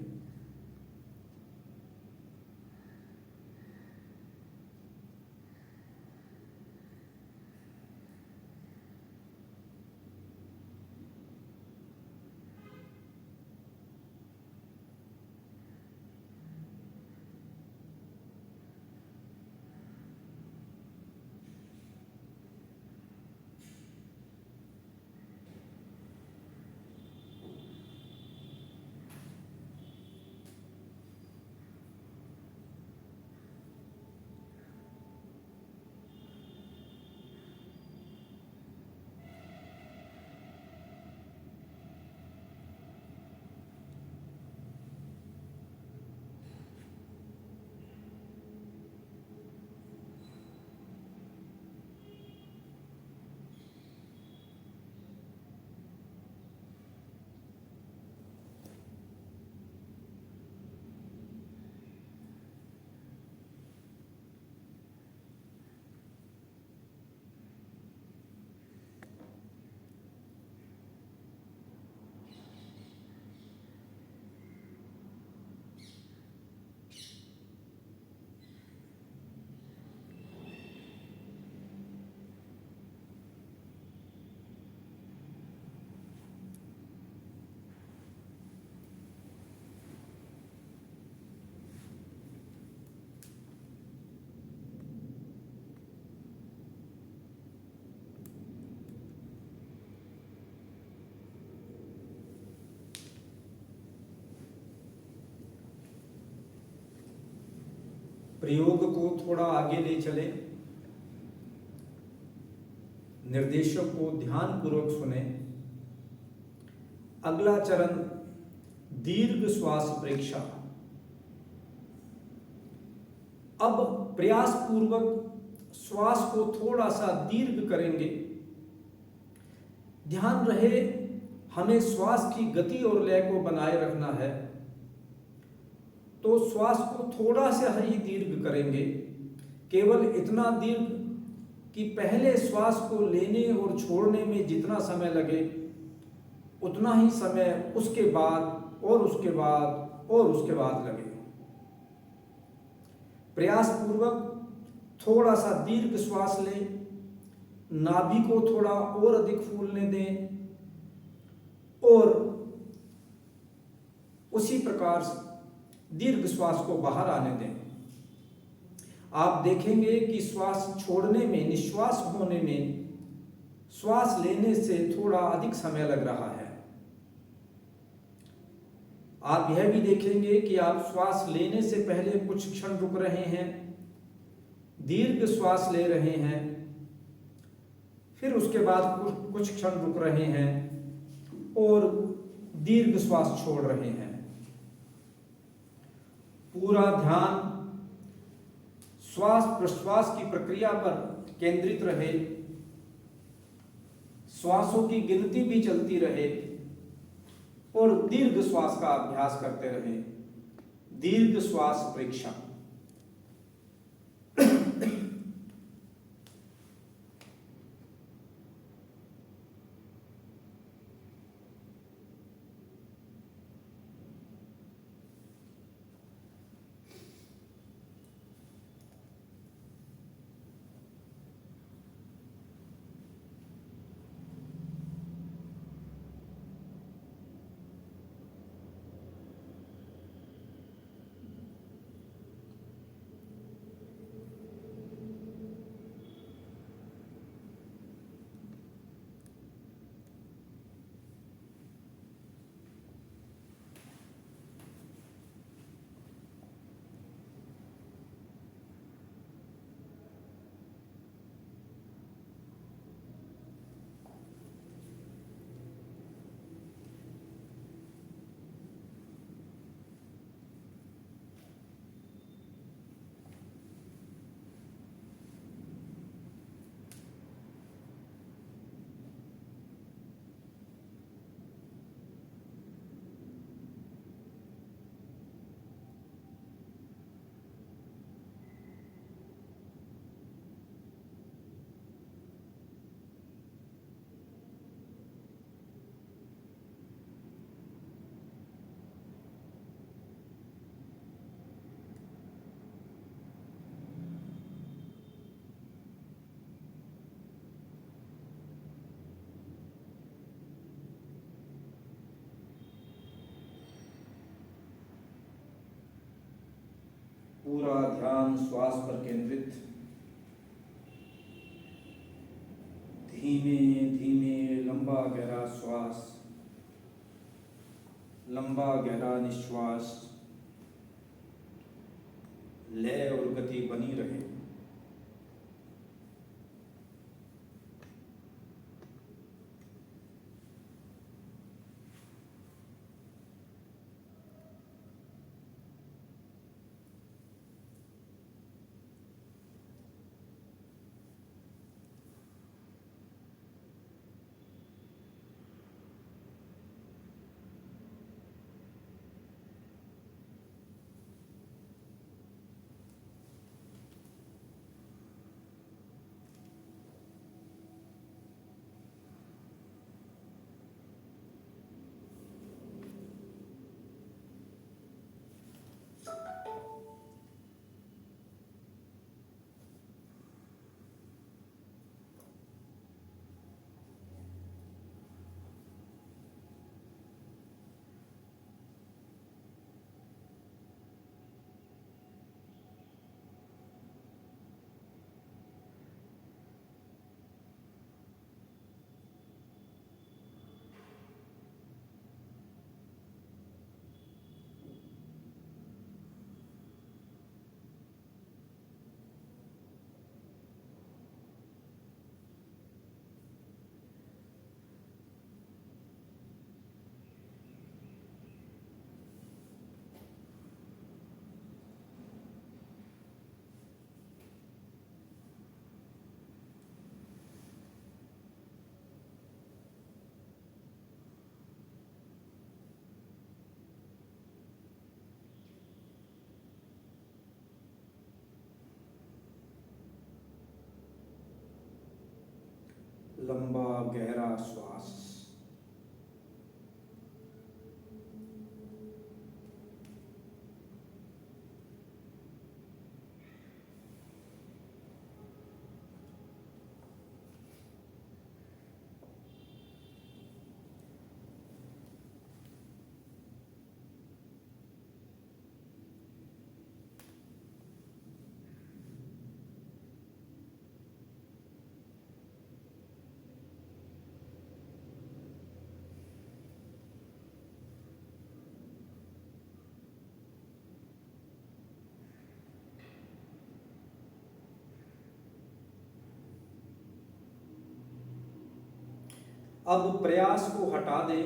S1: प्रयोग को थोड़ा आगे ले चलें, निर्देशों को ध्यानपूर्वक सुने। अगला चरण दीर्घ श्वास परीक्षा। अब प्रयास पूर्वक श्वास को थोड़ा सा दीर्घ करेंगे। ध्यान रहे हमें श्वास की गति और लय को बनाए रखना है, तो श्वास को थोड़ा सा ही दीर्घ करेंगे, केवल इतना दीर्घ कि पहले श्वास को लेने और छोड़ने में जितना समय लगे उतना ही समय उसके बाद और उसके बाद और उसके बाद लगे। प्रयास पूर्वक थोड़ा सा दीर्घ श्वास लें, नाभि को थोड़ा और अधिक फूलने दें और उसी प्रकार दीर्घ श्वास को बाहर आने दें। आप देखेंगे कि श्वास छोड़ने में, निश्वास होने में श्वास लेने से थोड़ा अधिक समय लग रहा है। आप यह भी देखेंगे कि आप श्वास लेने से पहले कुछ क्षण रुक रहे हैं, दीर्घ श्वास ले रहे हैं, फिर उसके बाद कुछ क्षण रुक रहे हैं और दीर्घ श्वास छोड़ रहे हैं। पूरा ध्यान श्वास प्रश्वास की प्रक्रिया पर केंद्रित रहे, श्वासों की गिनती भी चलती रहे और दीर्घ श्वास का अभ्यास करते रहे। दीर्घ श्वास परीक्षा। पूरा ध्यान श्वास पर केंद्रित। धीमे धीमे लंबा गहरा श्वास, लंबा गहरा निश्वास, लय और गति बनी रहे। लंबा गहरा श्वास। अब प्रयास को हटा दें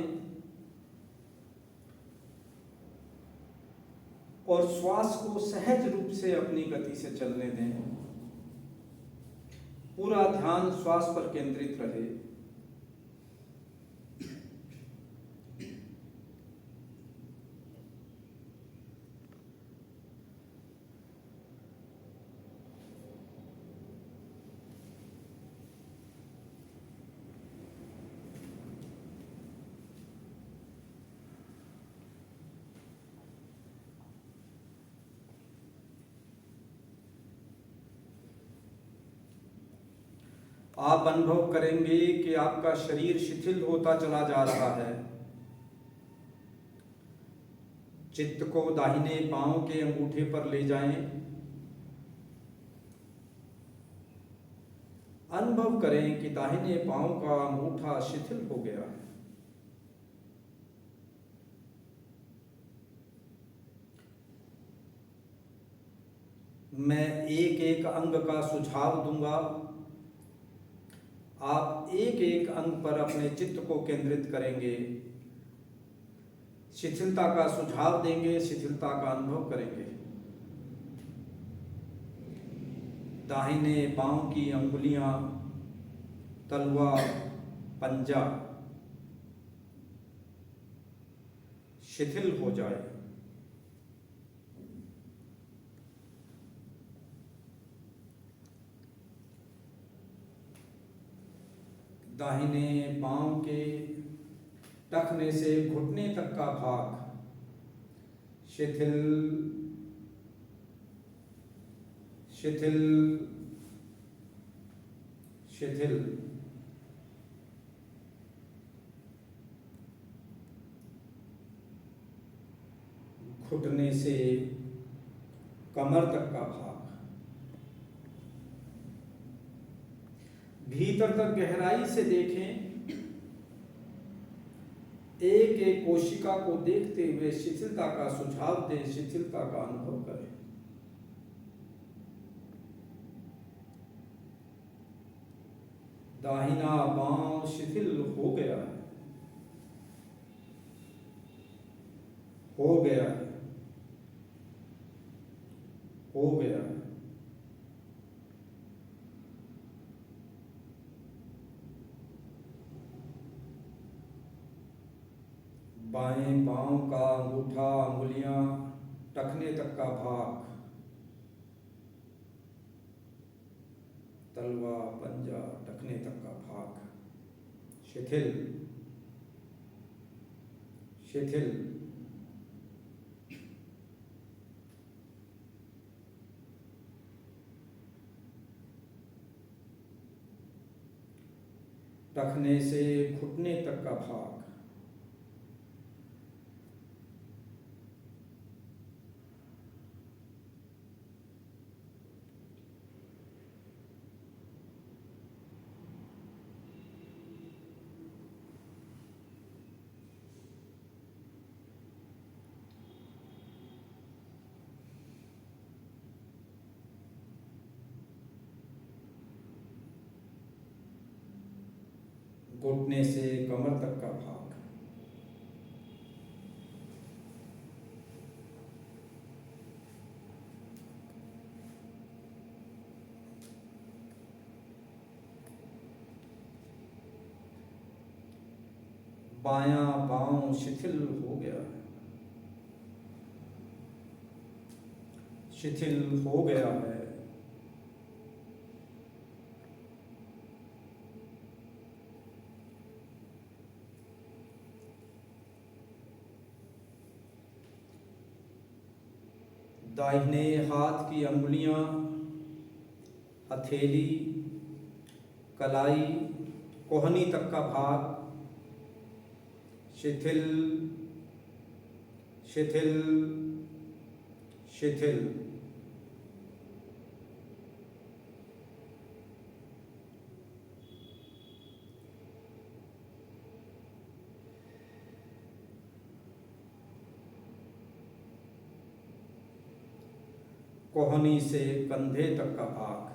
S1: और श्वास को सहज रूप से अपनी गति से चलने दें। पूरा ध्यान श्वास पर केंद्रित रहे। आप अनुभव करेंगे कि आपका शरीर शिथिल होता चला जा रहा है। चित्त को दाहिने पांव के अंगूठे पर ले जाएं। अनुभव करें कि दाहिने पांव का अंगूठा शिथिल हो गया है। मैं एक एक अंग का सुझाव दूंगा। आप एक एक अंग पर अपने चित्त को केंद्रित करेंगे, शिथिलता का सुझाव देंगे, शिथिलता का अनुभव करेंगे। दाहिने पांव की अंगुलियां, तलवा, पंजा शिथिल हो जाए। दाहिने पांव के टखने से घुटने तक का भाग शिथिल शिथिल शिथिल। घुटने से कमर तक का भाग भीतर तक गहराई से देखें। एक एक कोशिका को देखते हुए शिथिलता का सुझाव दें, शिथिलता का अनुभव करें। दाहिना पांव शिथिल हो गया है, हो गया है, हो गया है। बाएं पांव का अंगूठा, अंगुलियां, टखने तक का भाग, तलवा, पंजा, टखने तक का भाग शिथिल शिथिल। टखने से घुटने तक का भाग घुटने से कमर तक का भाग बायां पांव शिथिल हो गया है, शिथिल हो गया है। दाहिने हाथ की अंगुलियां, हथेली, कलाई, कोहनी तक का भाग शिथिल शिथिल शिथिल। कोहनी से कंधे तक का भाग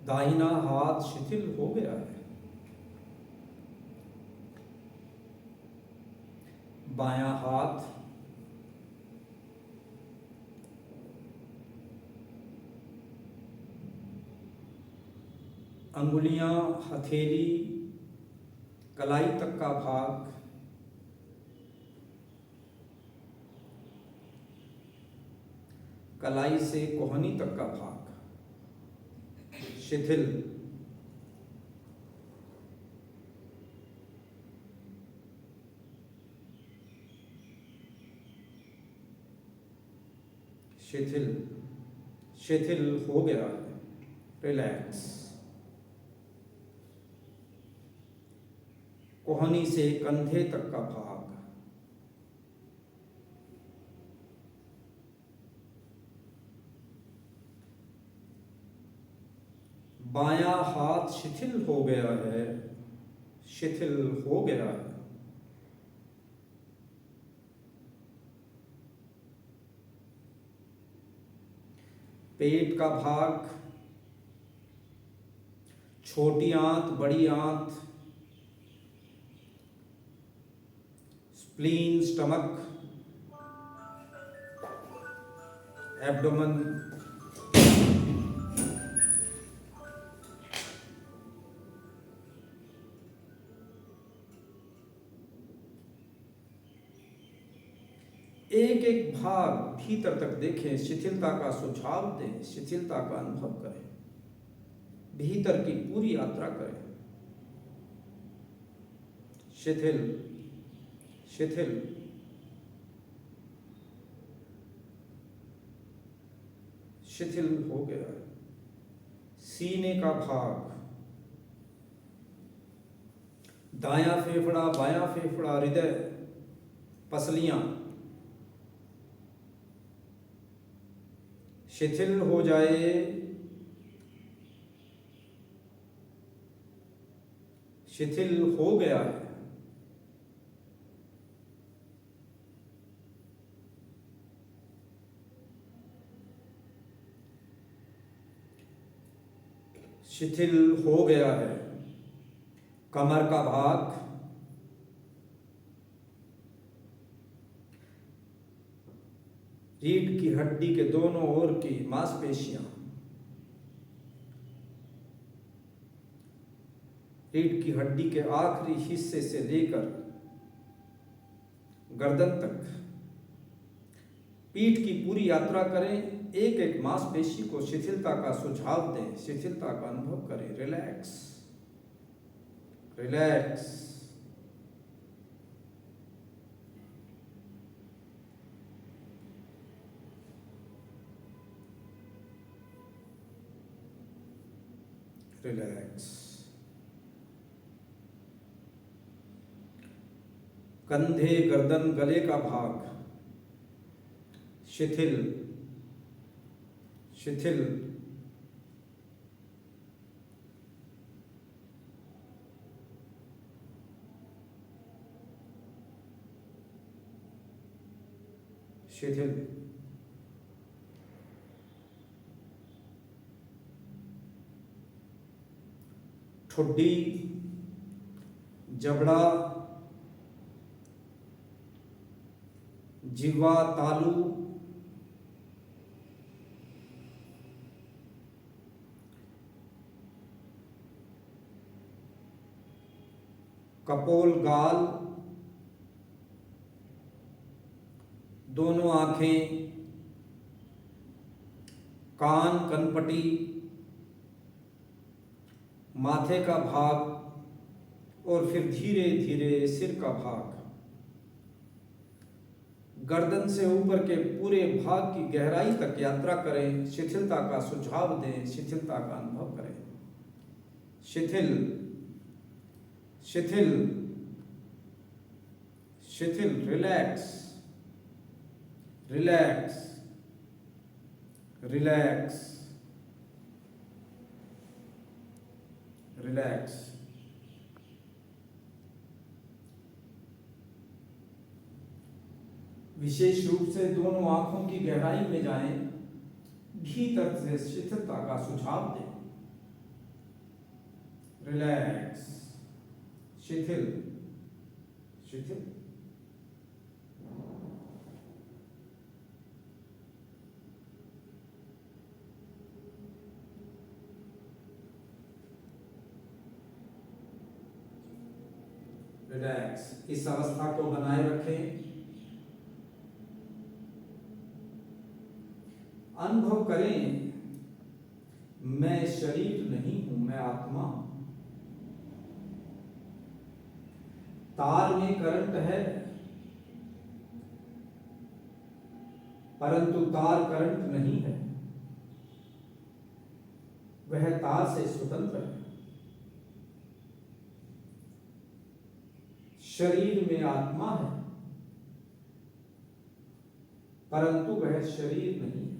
S1: दाहिना हाथ शिथिल हो गया है। बायां हाथ अंगुलियां, हथेली, कलाई तक का भाग कलाई से कोहनी तक का भाग शिथिल शिथिल शिथिल हो गया है। रिलैक्स। कोहनी से कंधे तक का भाग बायां हाथ शिथिल हो गया है, शिथिल हो गया है। पेट का भाग, छोटी आंत, बड़ी आंत, स्प्लीन, स्टमक, एब्डोमेन, एक एक भाग भीतर तक देखें, शिथिलता का सुझाव दें, शिथिलता का अनुभव करें, भीतर की पूरी यात्रा करें। शिथिल शिथिल शिथिल हो गया है। सीने का भाग, दायां फेफड़ा, बायां फेफड़ा, हृदय, पसलियां शिथिल हो जाए, शिथिल हो गया है। शिथिल हो गया है। कमर का भाग, रीढ़ की हड्डी के दोनों ओर की मांसपेशियां, रीढ़ की हड्डी के आखिरी हिस्से से लेकर गर्दन तक पीठ की पूरी यात्रा करें। एक एक मांसपेशी को शिथिलता का सुझाव दें, शिथिलता का अनुभव करें। Relax relax. रिलैक्स। कंधे, गर्दन, गले का भाग शिथिल शिथिल। शिथिल। ठुड्डी, जबड़ा, जिह्वा तालु, कपोल गाल, दोनों आंखें, कान कनपटी, माथे का भाग और फिर धीरे धीरे सिर का भाग। गर्दन से ऊपर के पूरे भाग की गहराई तक यात्रा करें। शिथिलता का सुझाव दें, शिथिलता का अनुभव करें। शिथिल शिथिल शिथिल, रिलैक्स रिलैक्स रिलैक्स रिलैक्स। विशेष रूप से दोनों आंखों की गहराई में जाएं, भीतर से शिथिलता का सुझाव दें। रिलैक्स, शिथिल शिथिल। रिलैक्स। इस अवस्था को बनाए रखें। अनुभव करें, मैं शरीर नहीं हूं, मैं आत्मा हूं। तार में करंट है, परंतु तार करंट नहीं है, वह तार से स्वतंत्र है। शरीर में आत्मा है, परंतु वह शरीर नहीं है।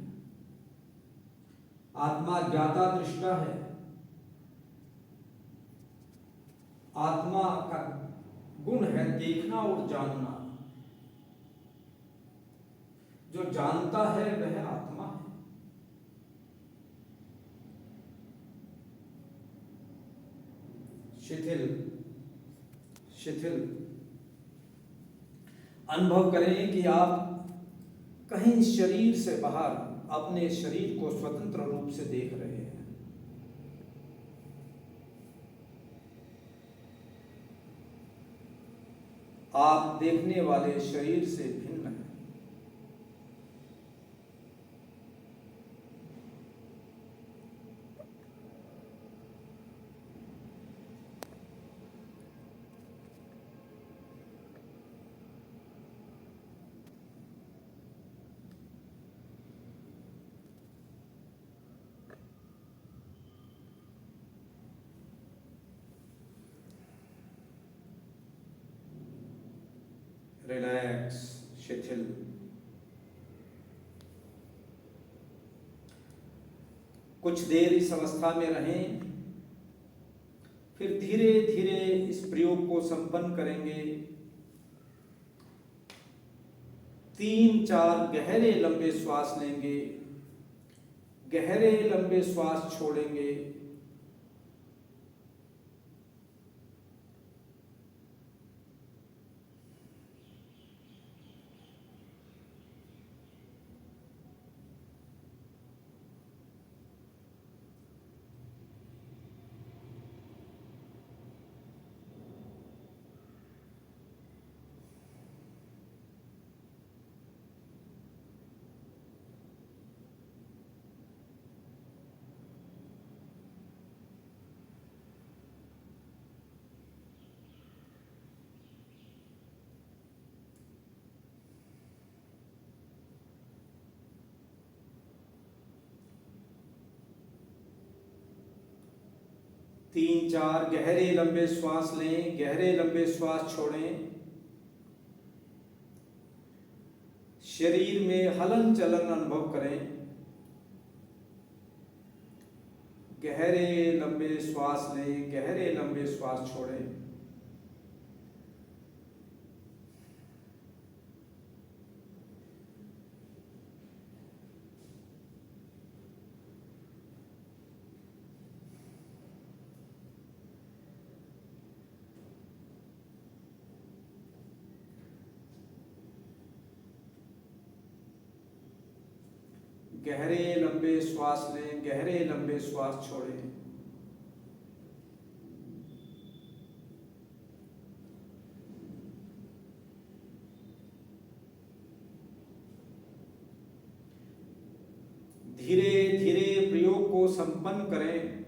S1: आत्मा ज्ञाता दृष्टा है। आत्मा का गुण है देखना और जानना। जो जानता है वह आत्मा है। शिथिल शिथिल। अनुभव करें कि आप कहीं शरीर से बाहर अपने शरीर को स्वतंत्र रूप से देख रहे हैं। आप देखने वाले शरीर से भिन्न हैं। रिलैक्स, शिथिल। कुछ देर इस अवस्था में रहें, फिर धीरे धीरे इस प्रयोग को संपन्न करेंगे। 3-4 गहरे लंबे श्वास लेंगे, गहरे लंबे श्वास छोड़ेंगे। तीन चार गहरे लंबे श्वास लें, गहरे लंबे श्वास छोड़ें। शरीर में हलन चलन अनुभव करें। गहरे लंबे श्वास लें, गहरे लंबे श्वास छोड़ें। गहरे लंबे श्वास लें, गहरे लंबे श्वास छोड़ें। धीरे धीरे प्रयोग को संपन्न करें।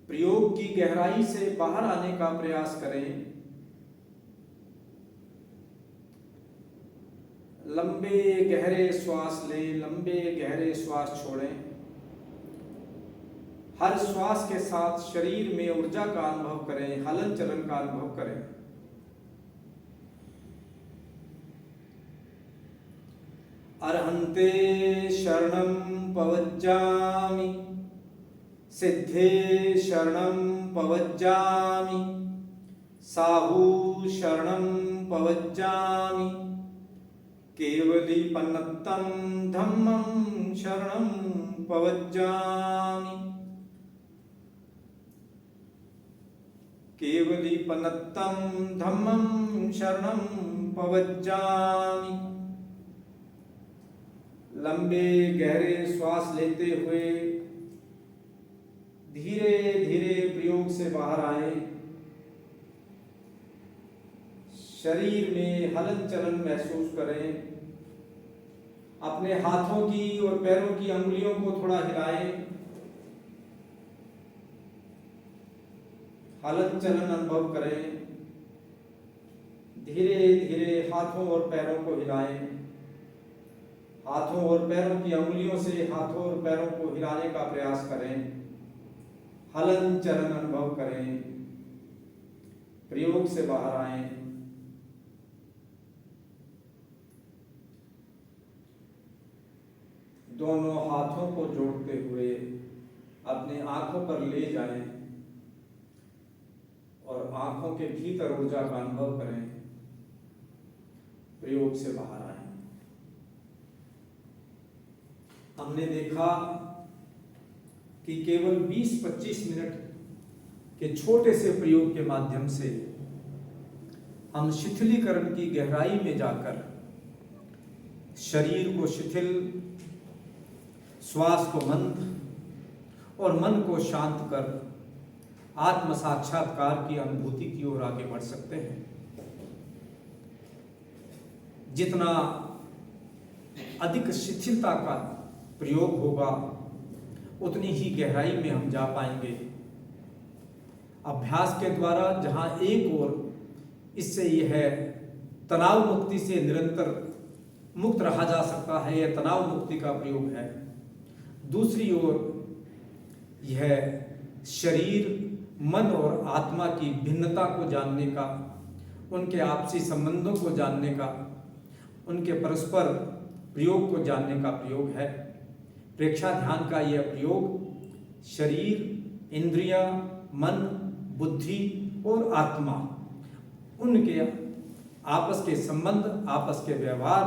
S1: प्रयोग की गहराई से बाहर आने का प्रयास करें। लंबे गहरे श्वास लें, लंबे गहरे श्वास छोड़ें। हर श्वास के साथ शरीर में ऊर्जा का अनुभव करें, हलन चलन का अनुभव करें। अर्हन्ते शरणं पवज्जामि, सिद्धे शरणं पवज्जामि, साहू शरणं पवज्जामि, केवलीपन्नतं धम्मं शरणं पवज्जामि, केवलीपन्नतं धम्मं शरणं पवज्जामि। लंबे गहरे श्वास लेते हुए धीरे धीरे प्रयोग से बाहर आए। शरीर में हलन चलन महसूस करें। अपने हाथों की और पैरों की अंगुलियों को थोड़ा हिलाएं। हलन चलन अनुभव करें। धीरे धीरे हाथों और पैरों को हिलाएं। हाथों और पैरों की अंगुलियों से हाथों और पैरों को हिलाने का प्रयास करें। हलन चलन अनुभव करें। प्रयोग से बाहर आएं। दोनों हाथों को जोड़ते हुए अपने आंखों पर ले जाएं और आंखों के भीतर ऊर्जा का अनुभव करें। प्रयोग से बाहर आएं। हमने देखा कि केवल 20-25 मिनट के छोटे से प्रयोग के माध्यम से हम शिथिलीकरण की गहराई में जाकर शरीर को शिथिल, श्वास को मंद और मन को शांत कर आत्म साक्षात्कार की अनुभूति की ओर आगे बढ़ सकते हैं। जितना अधिक शिथिलता का प्रयोग होगा उतनी ही गहराई में हम जा पाएंगे। अभ्यास के द्वारा जहां एक ओर इससे यह तनाव मुक्ति से निरंतर मुक्त रहा जा सकता है, यह तनाव मुक्ति का प्रयोग है, दूसरी ओर यह शरीर, मन और आत्मा की भिन्नता को जानने का, उनके आपसी संबंधों को जानने का, उनके परस्पर प्रयोग को जानने का प्रयोग है। प्रेक्षा ध्यान का यह प्रयोग शरीर, इंद्रियां, मन, बुद्धि और आत्मा, उनके आपस के संबंध, आपस के व्यवहार,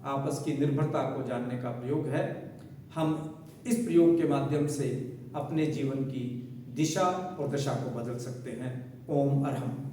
S1: आपस की निर्भरता को जानने का प्रयोग है। हम इस प्रयोग के माध्यम से अपने जीवन की दिशा और दशा को बदल सकते हैं। ओम अरहम।